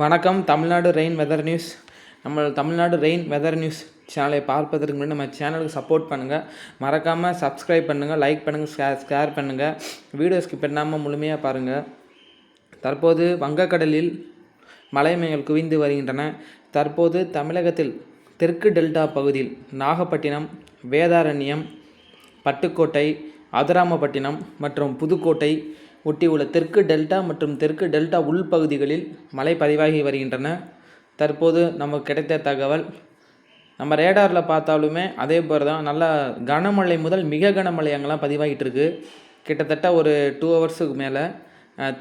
வணக்கம். Tamil Nadu rain weather news. நம்ம Tamil Nadu rain weather news சேனலை பார்ப்பதற்கு முன்னாடி நம்ம சேனலுக்கு சப்போர்ட் பண்ணுங்கள். மறக்காமல் சப்ஸ்கிரைப் பண்ணுங்கள், லைக் பண்ணுங்கள், ஷேர் பண்ணுங்கள். வீடியோ ஸ்கிப் பண்ணாமல் முழுமையாக பாருங்கள். தற்போது வங்கக்கடலில் மழை மேகங்கள் குவிந்து வருகின்றன. தற்போது தமிழகத்தில் தெற்கு டெல்டா பகுதியில் நாகப்பட்டினம், வேதாரண்யம், பட்டுக்கோட்டை, அதிராமப்பட்டினம் மற்றும் புதுக்கோட்டை ஒட்டி உள்ள தெற்கு டெல்டா மற்றும் தெற்கு டெல்டா உள்பகுதிகளில் மழை பதிவாகி வருகின்றன. தற்போது நமக்கு கிடைத்த தகவல், நம்ம ரேடாரில் பார்த்தாலுமே அதே போல் தான் நல்ல கனமழை முதல் மிக கனமழை அங்கெல்லாம் பதிவாகிட்டு இருக்குது. கிட்டத்தட்ட ஒரு 2 ஹவர்ஸுக்கு மேலே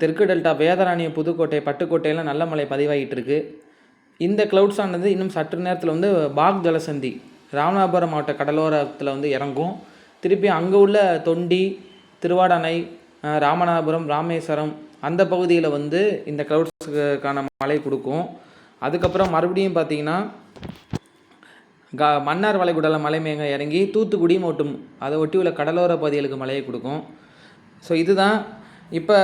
தெற்கு டெல்டா வேதாரண்யம், புதுக்கோட்டை, பட்டுக்கோட்டையெல்லாம் நல்ல மழை பதிவாகிட்டு இருக்குது. இந்த க்ளவுட்ஸ் ஆனது இன்னும் சற்று நேரத்தில் பாக் ஜலசந்தி ராமநாதபுரம் மாவட்ட கடலோரத்தில் இறங்கும். திருப்பி அங்கே உள்ள தொண்டி, திருவாடானை, ராமநாதபுரம், ராமேஸ்வரம் அந்த பகுதியில் இந்த க்ளவுட்ஸுக்கான மழை கொடுக்கும். அதுக்கப்புறம் மறுபடியும் பார்த்திங்கன்னா மன்னார் வளைகுடாவில் மழை மேகம் இறங்கி தூத்துக்குடி மற்றும் அதை ஒட்டி உள்ள கடலோர பகுதிகளுக்கு மழையை கொடுக்கும். ஸோ இதுதான் இப்போ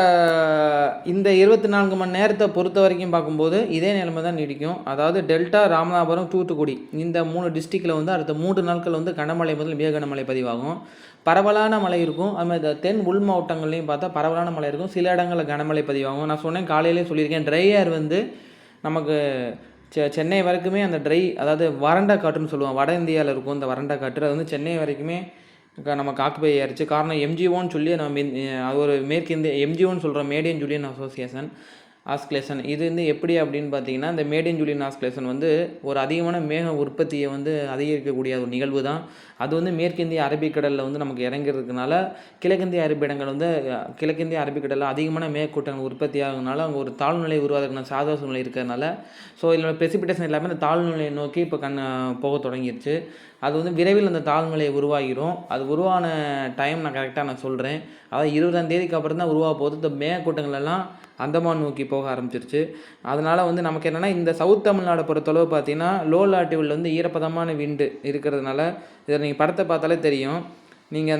இந்த 24 மணி நேரத்தை பொறுத்த வரைக்கும் பார்க்கும்போது இதே நிலைமை தான் நீடிக்கும். அதாவது டெல்டா, ராமநாதபுரம், தூத்துக்குடி இந்த 3 டிஸ்ட்ரிக்டில் அடுத்த 3 நாட்கள் கனமழை முதல் மிக கனமழை பதிவாகும். பரவலான மழை இருக்கும். அதுமாதிரி தென் உள் மாவட்டங்கள்லையும் பார்த்தா பரவலான மழை இருக்கும். சில இடங்களில் கனமழை பதிவாகும். நான் சொன்னேன், காலையிலே சொல்லியிருக்கேன், ட்ரை ஏர் நமக்கு சென்னை வரைக்குமே அந்த ட்ரை, அதாவது வறண்ட காற்றுன்னு சொல்லுவோம். வட இந்தியாவில் இருக்கும் இந்த வறண்ட காற்று. அது சென்னை வரைக்குமே நமக்கு ஆக்குபை ஆயிடுச்சு. காரணம் எம்ஜிஓன்னு சொல்லி நம்ம அது ஒரு மேற்கிந்திய எம்ஜிஓன்னு சொல்கிறோம், மேடியன் ஜூலியன் அசோசியேஷன் ஆஸ்கிலேஷன். இது எப்படி அப்படின்னு பார்த்தீங்கன்னா, இந்த மேடியன் ஜூலியன் ஆஸ்கிலேஷன் ஒரு அதிகமான மேக உற்பத்தியை அதிகரிக்கக்கூடிய ஒரு நிகழ்வு தான். அது மேற்கிந்திய அரபிக்கடலில் நமக்கு இறங்கிறதுனால கிழக்கிந்திய அரபிடங்கள் கிழக்கிந்திய அரபிக்கடலில் அதிகமான மேற்கூட்டங்கள் உற்பத்தி ஆகுதுனால அங்கே ஒரு தாழ்நிலை உருவாதுக்கான சாதக சூழ்நிலை இருக்கிறதுனால இதில் ப்ரெசிபிடேஷன் எல்லாமே அந்த தாழ்நிலையை நோக்கி இப்போ போக தொடங்கிடுச்சு. அது விரைவில் அந்த தாழ்நிலையை உருவாகிடும். அது உருவான டைம் நான் கரெக்டாக சொல்கிறேன். அதாவது 20ஆம் தேதிக்கு அப்புறம் தான் உருவாக போகுது. இந்த மேகக்கூட்டங்கள் எல்லாம் அந்தமான் நோக்கி போக ஆரம்பிச்சிருச்சு. அதனால் நமக்கு என்னென்னா, இந்த சவுத் தமிழ்நாடை பொறுத்தளவு பார்த்தீங்கன்னா லோ லாட்டிவில் ஈரப்பதமான விண்டு இருக்கிறதுனால, இதை நீங்கள் படத்தை பார்த்தாலே தெரியும். நீங்கள்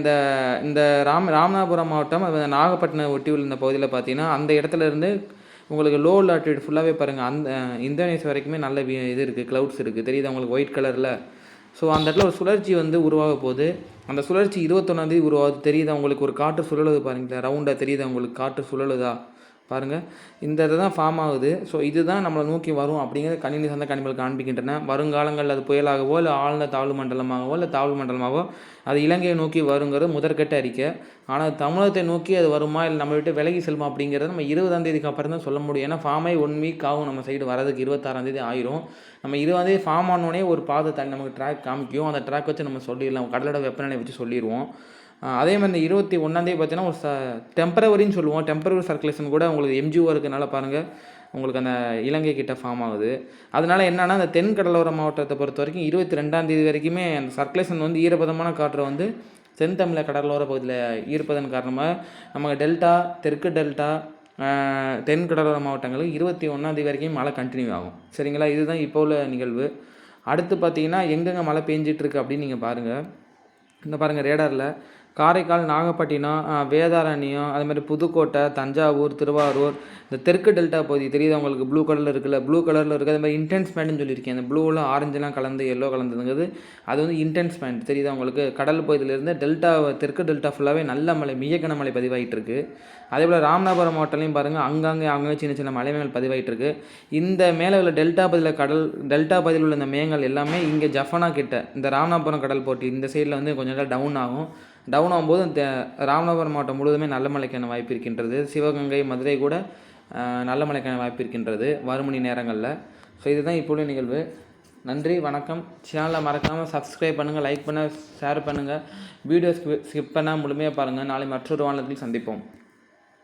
இந்த ராமநாதபுரம் மாவட்டம், நாகப்பட்டினம் ஒட்டி உள்ள இந்த பகுதியில் பார்த்தீங்கன்னா அந்த இடத்துல இருந்து உங்களுக்கு லோ லாட்டிடியூட் ஃபுல்லாகவே பாருங்கள், அந்த இந்தோனேஷியா வரைக்குமே நல்ல இது இருக்குது, க்ளவுட்ஸ் இருக்குது, தெரியுது உங்களுக்கு ஒயிட் கலரில். ஸோ அந்த இடத்துல ஒரு சுழற்சி உருவாக போகுது. அந்த சுழற்சி 21ஆம் தேதி உருவாகுது. தெரியுதா உங்களுக்கு? ஒரு காற்று சுழலுது பாருங்களேன், ரவுண்டாக தெரியுதா உங்களுக்கு? காற்று சுழலுதா பாருங்கள். இந்த இதை தான் ஃபார்ம் ஆகுது. ஸோ இதுதான் நம்மளை நோக்கி வரும் அப்படிங்கிறது கணினி சார்ந்த கணிப்புகள் காண்பிக்கின்றன. வருங்காலங்களில் அது புயலாகவோ இல்லை ஆழ்ந்த தாழ்வு மண்டலமாகவோ இல்லை தாழ்வு மண்டலமாகவோ அது இலங்கையை நோக்கி வருங்கிறது முதற்கட்ட அறிக்கை. ஆனால் தமிழகத்தை நோக்கி அது வருமா இல்லை நம்ம விட்டு விலகி செல்லுமா அப்படிங்கிறத நம்ம 20ஆம் தேதிக்கு அப்புறம் தான் சொல்ல முடியும். ஏன்னா ஃபார்ம் ஆகி 1 வீக் ஆகும். நம்ம சைடு வரதுக்கு 26ஆம் தேதி ஆயிரும். நம்ம 20ஆம் தேதி ஃபார்ம் ஆனோடனே ஒரு பாதை தண்ணி நமக்கு ட்ராக் காமிக்கும். அந்த ட்ராக் வச்சு நம்ம சொல்லிடலாம், கடலோட வெப்பநிலை வச்சு சொல்லிடுவோம். அதே மாதிரி இந்த 21ஆம் தேதி பார்த்தீங்கன்னா ஒரு டெம்பரவரின்னு சொல்லுவோம். டெம்பரவரி சர்க்குலேஷன் கூட உங்களுக்கு எம்ஜிஓ இருக்கனால பாருங்கள், உங்களுக்கு அந்த இலங்கை கிட்ட ஃபார்ம் ஆகுது. அதனால் என்னென்னா, அந்த தென் கடலோர மாவட்டத்தை பொறுத்த வரைக்கும் 22ஆம் தேதி வரைக்குமே அந்த சர்க்குலேஷன் ஈரப்பதமான காற்றை தென் தமிழக கடலோர பகுதியில் ஈர்ப்பதன் காரணமாக நமக்கு டெல்டா, தெற்கு டெல்டா, தென் கடலோர மாவட்டங்களுக்கு 21ஆம் தேதி வரைக்கும் மழை கண்டினியூ ஆகும். சரிங்களா? இதுதான் இப்போ உள்ள நிகழ்வு. அடுத்து பார்த்தீங்கன்னா எங்கெங்கே மழை பெஞ்சிட்ருக்கு அப்படின்னு நீங்கள் பாருங்கள். இந்த பாருங்கள் ரேடாரில் காரைக்கால், நாகப்பட்டினம், வேதாரண்யம், அதுமாதிரி புதுக்கோட்டை, தஞ்சாவூர், திருவாரூர், இந்த தெற்கு டெல்டா பகுதி தெரியுது உங்களுக்கு? ப்ளூ கலரில் இருக்குல்ல, ப்ளூ கலரில் இருக்குது. அது மாதிரி இன்டென்ஸ் பேண்ட்னு சொல்லியிருக்கேன். அந்த ப்ளூவில் ஆரஞ்செலாம் கலந்து எல்லோ கலந்துங்கிறது அது இன்டென்ஸ் பேண்ட் தெரியுது உங்களுக்கு? கடல் பகுதியிலேருந்து டெல்டா, தெற்கு டெல்டா ஃபுல்லாகவே நல்ல மழை, மிக கனமழை பதிவாகிட்டு இருக்குது. அதே போல் ராமநாதபுரம் மாவட்டம்லையும் பாருங்கள், அங்கங்கே சின்ன சின்ன மழை மேகங்கள் பதிவாகிட்டு இருக்குது. இந்த மேலே உள்ள டெல்டா பகுதியில் உள்ள இந்த மேகங்கள் எல்லாமே இங்கே ஜஃபனா கிட்ட இந்த ராமநாதபுரம் கடல் போட்டி இந்த சைடில் கொஞ்சம் நாள் டவுன் ஆகும்போது ராமநாதபுரம் மாவட்டம் முழுவதுமே நல்ல மழைக்கான வாய்ப்பு இருக்கின்றது. சிவகங்கை, மதுரை கூட நல்ல மழைக்கான வாய்ப்பு இருக்கின்றது வரும் மணி நேரங்களில். ஸோ இதுதான் இப்போ உள்ள நிகழ்வு. நன்றி, வணக்கம். சேனலை மறக்காமல் சப்ஸ்கிரைப் பண்ணுங்கள், லைக் பண்ணுங்கள், ஷேர் பண்ணுங்கள். வீடியோ ஸ்கிப் பண்ணால் முழுமையாக பாருங்கள். நாளை மற்றொரு வானத்தில் சந்திப்போம்.